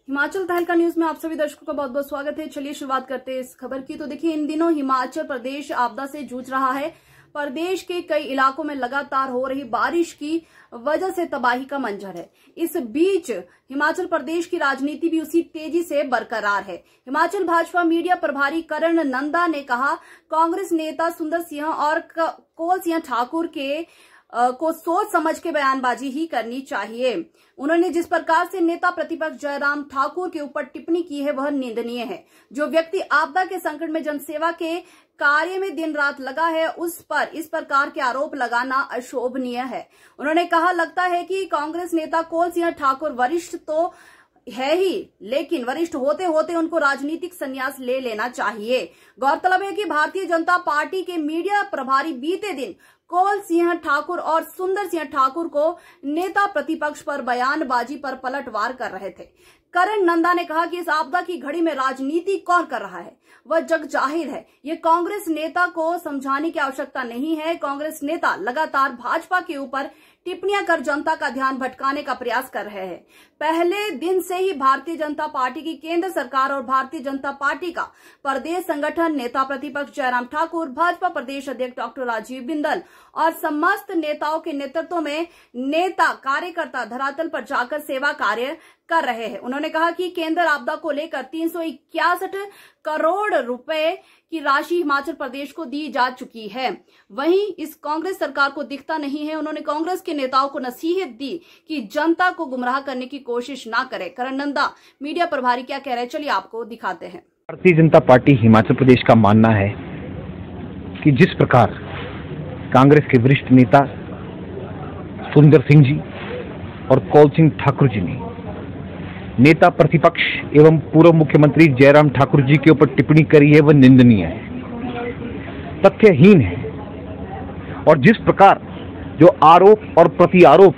हिमाचल तहलका न्यूज में आप सभी दर्शकों का बहुत बहुत स्वागत है। चलिए शुरुआत करते हैं इस खबर की। तो देखिए, इन दिनों हिमाचल प्रदेश आपदा से जूझ रहा है। प्रदेश के कई इलाकों में लगातार हो रही बारिश की वजह से तबाही का मंजर है। इस बीच हिमाचल प्रदेश की राजनीति भी उसी तेजी से बरकरार है। हिमाचल भाजपा मीडिया प्रभारी करण नंदा ने कहा, कांग्रेस नेता सुंदर सिंह और कौल सिंह ठाकुर को सोच समझ के बयानबाजी ही करनी चाहिए। उन्होंने जिस प्रकार से नेता प्रतिपक्ष जयराम ठाकुर के ऊपर टिप्पणी की है वह निंदनीय है। जो व्यक्ति आपदा के संकट में जनसेवा के कार्य में दिन रात लगा है, उस पर इस प्रकार के आरोप लगाना अशोभनीय है। उन्होंने कहा, लगता है कि कांग्रेस नेता कौल सिंह ठाकुर वरिष्ठ तो है ही, लेकिन वरिष्ठ होते होते उनको राजनीतिक संन्यास ले लेना चाहिए। गौरतलब है कि भारतीय जनता पार्टी के मीडिया प्रभारी बीते दिन कौल सिंह ठाकुर और सुंदर सिंह ठाकुर को नेता प्रतिपक्ष पर बयानबाजी पर पलटवार कर रहे थे। करण नंदा ने कहा कि इस आपदा की घड़ी में राजनीति कौन कर रहा है वह जग जाहिर है। ये कांग्रेस नेता को समझाने की आवश्यकता नहीं है। कांग्रेस नेता लगातार भाजपा के ऊपर टिप्पणियां कर जनता का ध्यान भटकाने का प्रयास कर रहे हैं। पहले दिन से ही भारतीय जनता पार्टी की केंद्र सरकार और भारतीय जनता पार्टी का प्रदेश संगठन, नेता प्रतिपक्ष जयराम ठाकुर, भाजपा प्रदेश अध्यक्ष डॉक्टर राजीव बिंदल और समस्त नेताओं के नेतृत्व में नेता कार्यकर्ता धरातल पर जाकर सेवा कार्य कर रहे हैं। उन्होंने कहा कि केंद्र आपदा को लेकर 361 करोड़ रुपए की राशि हिमाचल प्रदेश को दी जा चुकी है। वहीं इस कांग्रेस सरकार को दिखता नहीं है। उन्होंने कांग्रेस के नेताओं को नसीहत दी कि जनता को गुमराह करने की कोशिश ना करे। करण नंदा मीडिया प्रभारी क्या कह रहे हैं, चलिए आपको दिखाते हैं। भारतीय जनता पार्टी हिमाचल प्रदेश का मानना है कि जिस प्रकार कांग्रेस के वरिष्ठ नेता सुंदर सिंह जी और कौल सिंह ठाकुर जी ने नेता प्रतिपक्ष एवं पूर्व मुख्यमंत्री जयराम ठाकुर जी के ऊपर टिप्पणी करी है, वह निंदनीय है, तथ्यहीन है। और जिस प्रकार जो आरोप और प्रति आरोप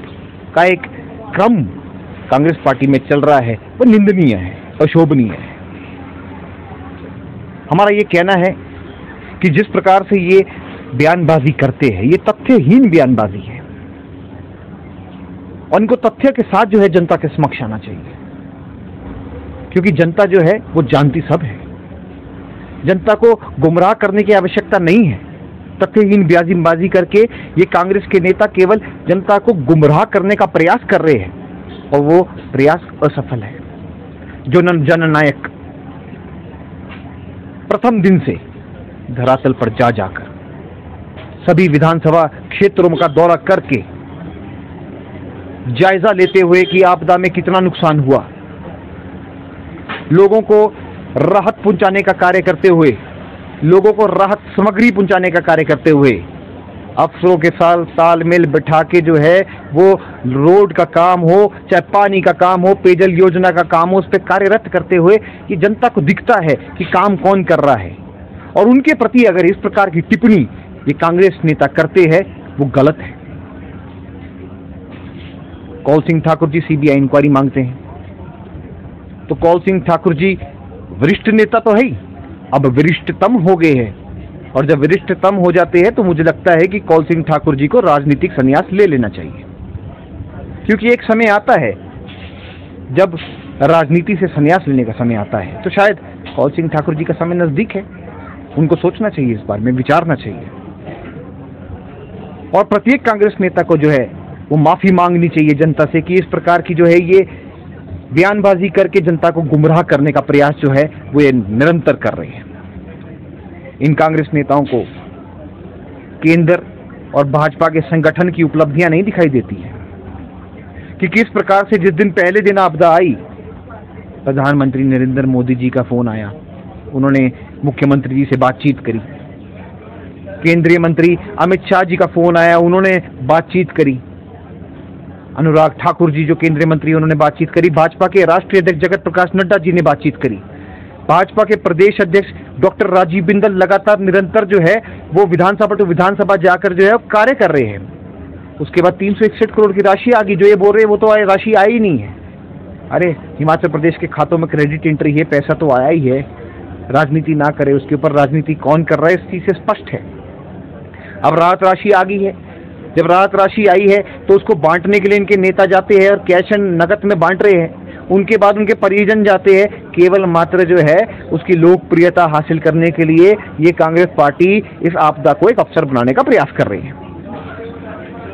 का एक क्रम कांग्रेस पार्टी में चल रहा है वह निंदनीय है, अशोभनीय है। हमारा ये कहना है कि जिस प्रकार से ये बयानबाजी करते हैं, ये तथ्यहीन बयानबाजी है और इनको तथ्य के साथ जो है जनता के समक्ष आना चाहिए, क्योंकि जनता जो है वो जानती सब है। जनता को गुमराह करने की आवश्यकता नहीं है। तथ्यहीन बयानबाजी करके ये कांग्रेस के नेता केवल जनता को गुमराह करने का प्रयास कर रहे हैं और वो प्रयास असफल है। जो जननायक प्रथम दिन से धरातल पर जाकर सभी विधानसभा क्षेत्रों का दौरा करके जायजा लेते हुए कि आपदा में कितना नुकसान हुआ, लोगों को राहत पहुंचाने का कार्य करते हुए, लोगों को राहत सामग्री पहुंचाने का कार्य करते हुए, अफसरों के साथ तालमेल बिठा के जो है वो रोड का काम हो, चाहे पानी का काम हो, पेयजल योजना का काम हो, उस पर कार्यरत करते हुए कि जनता को दिखता है कि काम कौन कर रहा है। और उनके प्रति अगर इस प्रकार की टिप्पणी ये कांग्रेस नेता करते हैं वो गलत है। कौल सिंह ठाकुर जी सीबीआई इंक्वायरी मांगते हैं, तो कौल सिंह ठाकुर जी वरिष्ठ नेता तो है ही, अब वरिष्ठतम हो गए हैं। और जब वरिष्ठतम हो जाते हैं तो मुझे लगता है कि कौल सिंह ठाकुर जी को राजनीतिक संन्यास ले लेना चाहिए, क्योंकि एक समय आता है जब राजनीति से संन्यास लेने का समय आता है। तो शायद कौल सिंह ठाकुर जी का समय नजदीक है, उनको सोचना चाहिए, इस बारे में विचारना चाहिए। और प्रत्येक कांग्रेस नेता को जो है वो माफी मांगनी चाहिए जनता से कि इस प्रकार की जो है ये बयानबाजी करके जनता को गुमराह करने का प्रयास जो है वो ये निरंतर कर रहे हैं। इन कांग्रेस नेताओं को केंद्र और भाजपा के संगठन की उपलब्धियां नहीं दिखाई देती है कि किस प्रकार से जिस दिन पहले दिन आपदा आई, प्रधानमंत्री नरेंद्र मोदी जी का फोन आया, उन्होंने मुख्यमंत्री जी से बातचीत करी, केंद्रीय मंत्री अमित शाह जी का फोन आया, उन्होंने बातचीत करी, अनुराग ठाकुर जी जो केंद्रीय मंत्री उन्होंने बातचीत करी, भाजपा के राष्ट्रीय अध्यक्ष जगत प्रकाश नड्डा जी ने बातचीत करी, भाजपा के प्रदेश अध्यक्ष डॉक्टर राजीव बिंदल लगातार निरंतर जो है वो विधानसभा टू विधानसभा जाकर जो है कार्य कर रहे हैं। उसके बाद 361 करोड़ की राशि आ गई, जो ये बोल रहे हैं वो तो राशि आई ही नहीं है। अरे हिमाचल प्रदेश के खातों में क्रेडिट एंट्री है, पैसा तो आया ही है, राजनीति ना करे, उसके ऊपर राजनीति कौन कर रहा है इस चीज से स्पष्ट है। अब राहत राशि आ गई है, जब राहत राशि आई है तो उसको बांटने के लिए इनके नेता जाते हैं और कैश एंड नगद में बांट रहे हैं। उनके बाद उनके परिजन जाते हैं, केवल मात्र जो है उसकी लोकप्रियता हासिल करने के लिए ये कांग्रेस पार्टी इस आपदा को एक अवसर बनाने का प्रयास कर रही है।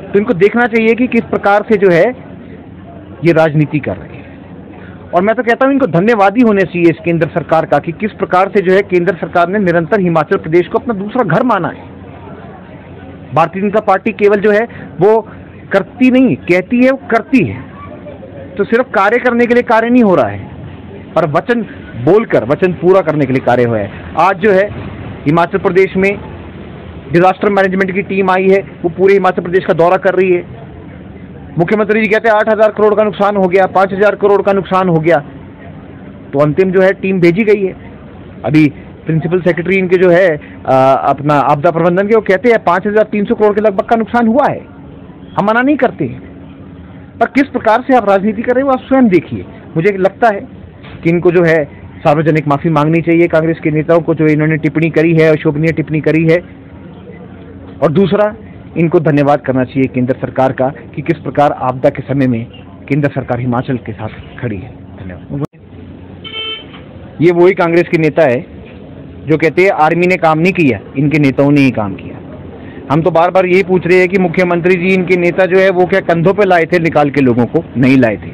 तो इनको देखना चाहिए कि किस प्रकार से जो है ये राजनीति कर रही है। और मैं तो कहता हूं इनको धन्यवाद ही होने चाहिए इस केंद्र सरकार का कि किस प्रकार से जो है केंद्र सरकार ने निरंतर हिमाचल प्रदेश को अपना दूसरा घर माना है। भारतीय जनता पार्टी केवल जो है वो करती नहीं, कहती है, वो करती है। तो सिर्फ कार्य करने के लिए कार्य नहीं हो रहा है, पर वचन बोलकर वचन पूरा करने के लिए कार्य हुआ है। आज जो है हिमाचल प्रदेश में डिजास्टर मैनेजमेंट की टीम आई है, वो पूरे हिमाचल प्रदेश का दौरा कर रही है। मुख्यमंत्री जी कहते हैं 8,000 करोड़ का नुकसान हो गया, 5,000 करोड़ का नुकसान हो गया। तो अंतिम जो है टीम भेजी गई है। अभी प्रिंसिपल सेक्रेटरी इनके जो है अपना आपदा प्रबंधन के, वो कहते हैं 5,300 करोड़ के लगभग का नुकसान हुआ है। हम मना नहीं करते, पर किस प्रकार से आप राजनीति कर रहे हो आप स्वयं देखिए। मुझे लगता है कि इनको जो है सार्वजनिक माफी मांगनी चाहिए कांग्रेस के नेताओं को, जो इन्होंने टिप्पणी करी है, अशोभनीय टिप्पणी करी है। और दूसरा, इनको धन्यवाद करना चाहिए केंद्र सरकार का कि किस प्रकार आपदा के समय में केंद्र सरकार हिमाचल के साथ खड़ी है। धन्यवाद। ये वही कांग्रेस के नेता है जो कहते हैं आर्मी ने काम नहीं किया, इनके नेताओं ने ही काम किया। हम तो बार बार यही पूछ रहे हैं कि मुख्यमंत्री जी, इनके नेता जो है वो क्या कंधों पे लाए थे निकाल के लोगों को? नहीं लाए थे।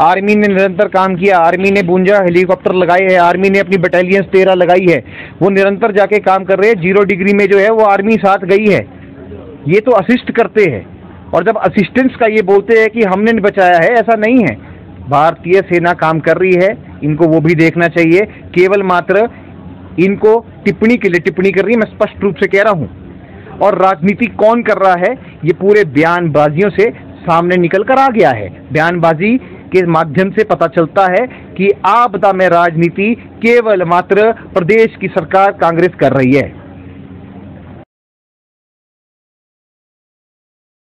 आर्मी ने निरंतर काम किया, आर्मी ने 52 हेलीकॉप्टर लगाए हैं, आर्मी ने अपनी बटालियंस 13 लगाई है, वो निरंतर जाके काम कर रहे हैं। 0 डिग्री में जो है वो आर्मी साथ गई है। ये तो असिस्ट करते हैं, और जब असिस्टेंस का ये बोलते हैं कि हमने बचाया है, ऐसा नहीं है। भारतीय सेना काम कर रही है, इनको वो भी देखना चाहिए। केवल मात्र इनको टिप्पणी के लिए टिप्पणी कर रही है, मैं स्पष्ट रूप से कह रहा हूं। और राजनीति कौन कर रहा है, ये पूरे बयानबाजियों से सामने निकल कर आ गया है। बयानबाजी के माध्यम से पता चलता है कि आपदा में राजनीति केवल मात्र प्रदेश की सरकार कांग्रेस कर रही है।